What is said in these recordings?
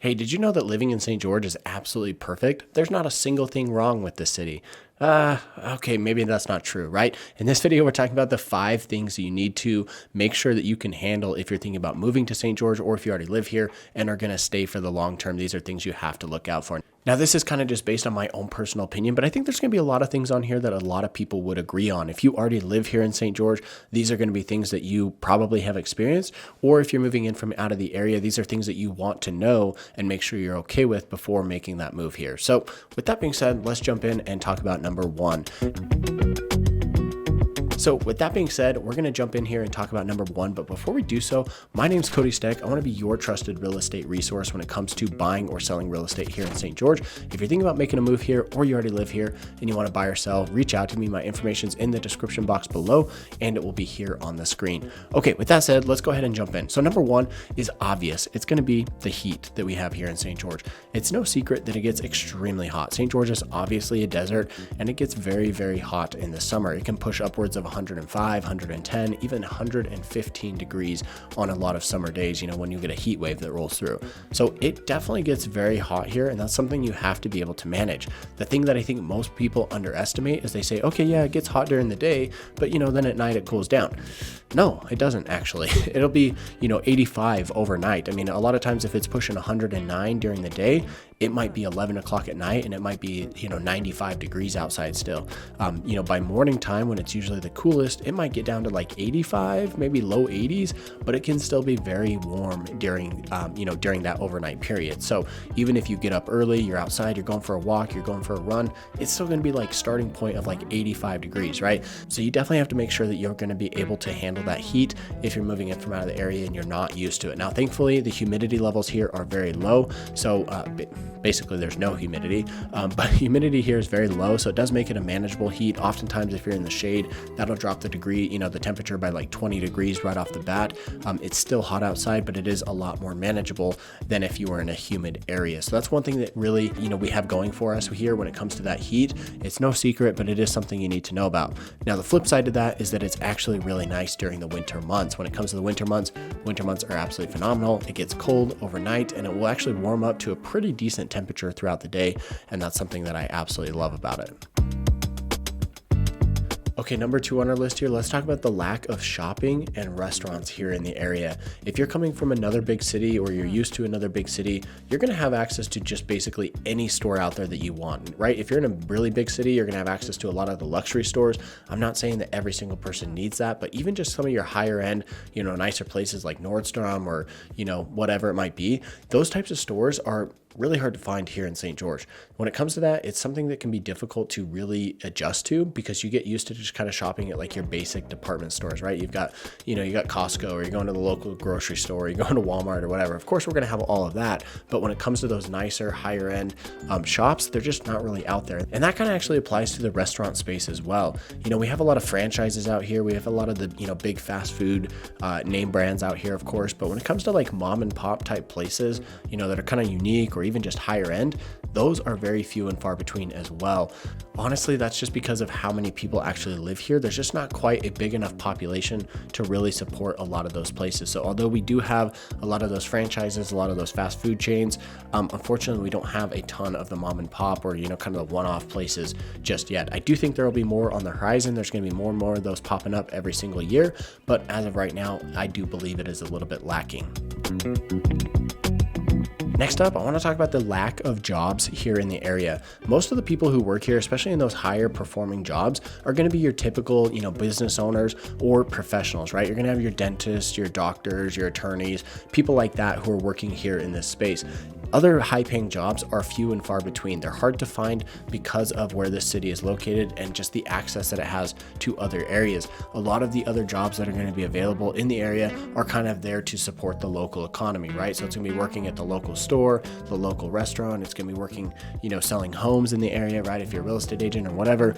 Hey, did you know that living in St. George is absolutely perfect? There's not a single thing wrong with this city. Okay, maybe that's not true, right? In this video, we're talking about the 5 things that you need to make sure that you can handle if you're thinking about moving to St. George or if you already live here and are going to stay for the long term. These are things you have to look out for. Now, this is kind of just based on my own personal opinion, but I think there's going to be a lot of things on here that a lot of people would agree on. If you already live here in St. George, these are going to be things that you probably have experienced, or if you're moving in from out of the area, these are things that you want to know and make sure you're okay with before making that move here. So with that being said, let's jump in and talk about number 1. So with that being said, we're going to jump in here and talk about number 1. But before we do so, my name's Cody Steck. I want to be your trusted real estate resource when it comes to buying or selling real estate here in St. George. If you're thinking about making a move here or you already live here and you want to buy or sell, reach out to me. My information's in the description box below and it will be here on the screen. Okay, with that said, let's go ahead and jump in. So number 1 is obvious. It's going to be the heat that we have here in St. George. It's no secret that it gets extremely hot. St. George is obviously a desert and it gets very, very hot in the summer. It can push upwards of 105, 110, even 115 degrees on a lot of summer days, when you get a heat wave that rolls through. So it definitely gets very hot here, and that's something you have to be able to manage. The thing that I think most people underestimate is they say, okay, yeah, it gets hot during the day, but then at night it cools down. No, it doesn't actually. It'll be, 85 overnight. I mean, a lot of times if it's pushing 109 during the day, it might be 11 o'clock at night and it might be, 95 degrees outside still. By morning time when it's usually the coolest, it might get down to like 85, maybe low 80s, but it can still be very warm during that overnight period. So even if you get up early, you're outside, you're going for a walk, you're going for a run, it's still going to be like starting point of like 85 degrees, right? So you definitely have to make sure that you're going to be able to handle that heat if you're moving in from out of the area and you're not used to it. Now, thankfully, the humidity levels here are very low. So basically there's no humidity, but humidity here is very low. So it does make it a manageable heat. Oftentimes, if you're in the shade, that'll drop the temperature by like 20 degrees right off the bat. It's still hot outside, but it is a lot more manageable than if you were in a humid area. So that's one thing that really, we have going for us here when it comes to that heat. It's no secret, but it is something you need to know about. Now, the flip side to that is that it's actually really nice during the winter months. When it comes to the winter months are absolutely phenomenal. It gets cold overnight and it will actually warm up to a pretty decent temperature throughout the day. And that's something that I absolutely love about it. Okay, number 2 on our list here, let's talk about the lack of shopping and restaurants here in the area. If you're coming from another big city or you're used to another big city, you're going to have access to just basically any store out there that you want, right? If you're in a really big city, you're going to have access to a lot of the luxury stores. I'm not saying that every single person needs that, but even just some of your higher end, nicer places like Nordstrom or, whatever it might be, those types of stores are really hard to find here in St. George. When it comes to that, it's something that can be difficult to really adjust to because you get used to just kind of shopping at like your basic department stores, right? You've got, you got Costco or you're going to the local grocery store, you're going to Walmart or whatever. Of course, we're going to have all of that. But when it comes to those nicer, higher end shops, they're just not really out there. And that kind of actually applies to the restaurant space as well. We have a lot of franchises out here. We have a lot of the, big fast food name brands out here, of course. But when it comes to like mom and pop type places, that are kind of unique or even just higher end, those are very few and far between as well. Honestly, that's just because of how many people actually live here. There's just not quite a big enough population to really support a lot of those places. So although we do have a lot of those franchises, a lot of those fast food chains, unfortunately, we don't have a ton of the mom and pop or, kind of the one-off places just yet. I do think there will be more on the horizon. There's going to be more and more of those popping up every single year. But as of right now, I do believe it is a little bit lacking. Next up, I want to talk about the lack of jobs here in the area. Most of the people who work here, especially in those higher performing jobs, are going to be your typical, business owners or professionals, right? You're going to have your dentists, your doctors, your attorneys, people like that who are working here in this space. Other high-paying jobs are few and far between. They're hard to find because of where this city is located and just the access that it has to other areas. A lot of the other jobs that are going to be available in the area are kind of there to support the local economy, right? So it's going to be working at the local store, the local restaurant. It's going to be working, selling homes in the area, right? If you're a real estate agent or whatever,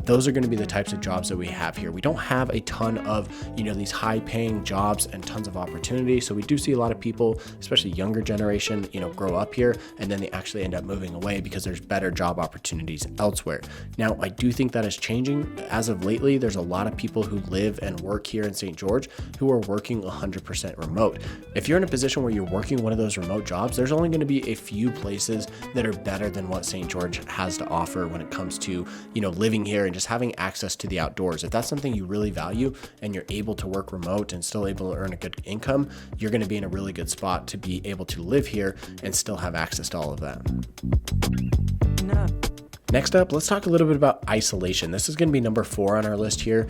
those are going to be the types of jobs that we have here. We don't have a ton of, these high-paying jobs and tons of opportunity. So we do see a lot of people, especially younger generation, grow up here and then they actually end up moving away because there's better job opportunities elsewhere. Now, I do think that is changing. As of lately, there's a lot of people who live and work here in St. George who are working 100% remote. If you're in a position where you're working one of those remote jobs, there's only going to be a few places that are better than what St. George has to offer when it comes to, living here and just having access to the outdoors. If that's something you really value and you're able to work remote and still able to earn a good income, you're going to be in a really good spot to be able to live here and still have access to all of that. Next up, let's talk a little bit about isolation. This is going to be number 4 on our list here.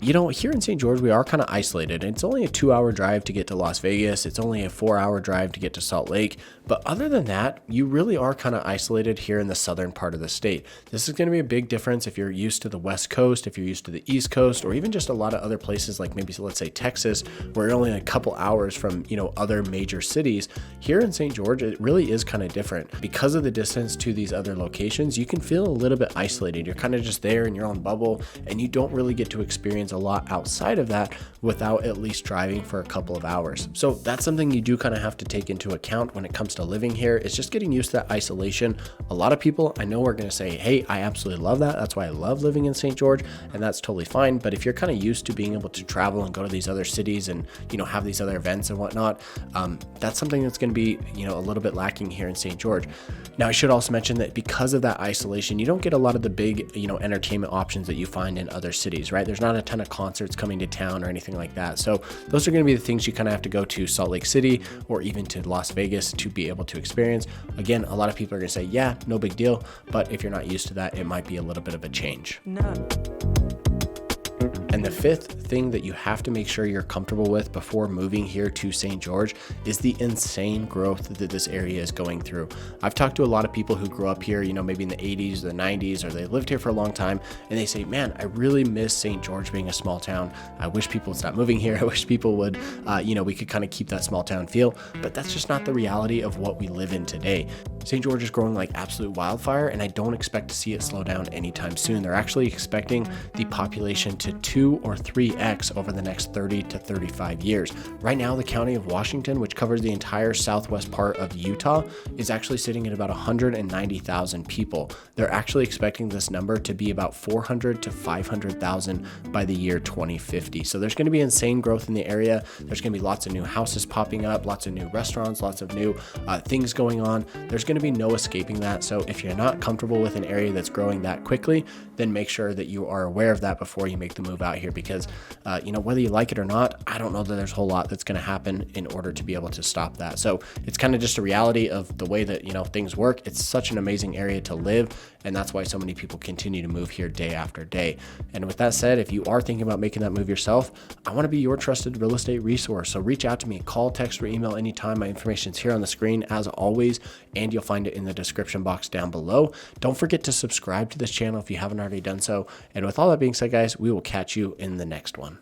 Here in St. George, we are kind of isolated. It's only a 2-hour drive to get to Las Vegas. It's only a 4-hour drive to get to Salt Lake. But other than that, you really are kind of isolated here in the southern part of the state. This is going to be a big difference if you're used to the West Coast, if you're used to the East Coast, or even just a lot of other places like maybe, let's say, Texas, where you're only a couple hours from, other major cities. Here in St. George, it really is kind of different. Because of the distance to these other locations, you can feel a little bit isolated. You're kind of just there in your own bubble, and you don't really get to experience a lot outside of that without at least driving for a couple of hours. So that's something you do kind of have to take into account when it comes to living here. It's just getting used to that isolation. A lot of people I know are going to say, hey, I absolutely love that. That's why I love living in St. George, and that's totally fine. But if you're kind of used to being able to travel and go to these other cities and, have these other events and whatnot, that's something that's going to be, a little bit lacking here in St. George. Now, I should also mention that because of that isolation, you don't get a lot of the big, entertainment options that you find in other cities, right? There's not a ton of concerts coming to town or anything like that. So those are going to be the things you kind of have to go to Salt Lake City or even to Las Vegas to be able to experience. Again, a lot of people are going to say, yeah, no big deal. But if you're not used to that, it might be a little bit of a change. And the 5th thing that you have to make sure you're comfortable with before moving here to St. George is the insane growth that this area is going through. I've talked to a lot of people who grew up here, maybe in the 80s, the 90s, or they lived here for a long time, and they say, man, I really miss St. George being a small town. I wish people would stop moving here. I wish people would, we could kind of keep that small town feel, but that's just not the reality of what we live in today. St. George is growing like absolute wildfire, and I don't expect to see it slow down anytime soon. They're actually expecting the population to 2 or 3x over the next 30 to 35 years. Right now, the county of Washington, which covers the entire southwest part of Utah, is actually sitting at about 190,000 people. They're actually expecting this number to be about 400 to 500,000 by the year 2050. So there's going to be insane growth in the area. There's going to be lots of new houses popping up, lots of new restaurants, lots of new things going on. There's going to be no escaping that. So if you're not comfortable with an area that's growing that quickly, then make sure that you are aware of that before you make the move out here, because whether you like it or not, I don't know that there's a whole lot that's going to happen in order to be able to stop that. So it's kind of just a reality of the way that things work. It's such an amazing area to live, and that's why so many people continue to move here day after day. And with that said, if you are thinking about making that move yourself, I want to be your trusted real estate resource. So reach out to me, call, text, or email anytime. My information is here on the screen as always, and you'll find it in the description box down below. Don't forget to subscribe to this channel if you haven't already done so. And with all that being said, guys, we will catch you in the next one.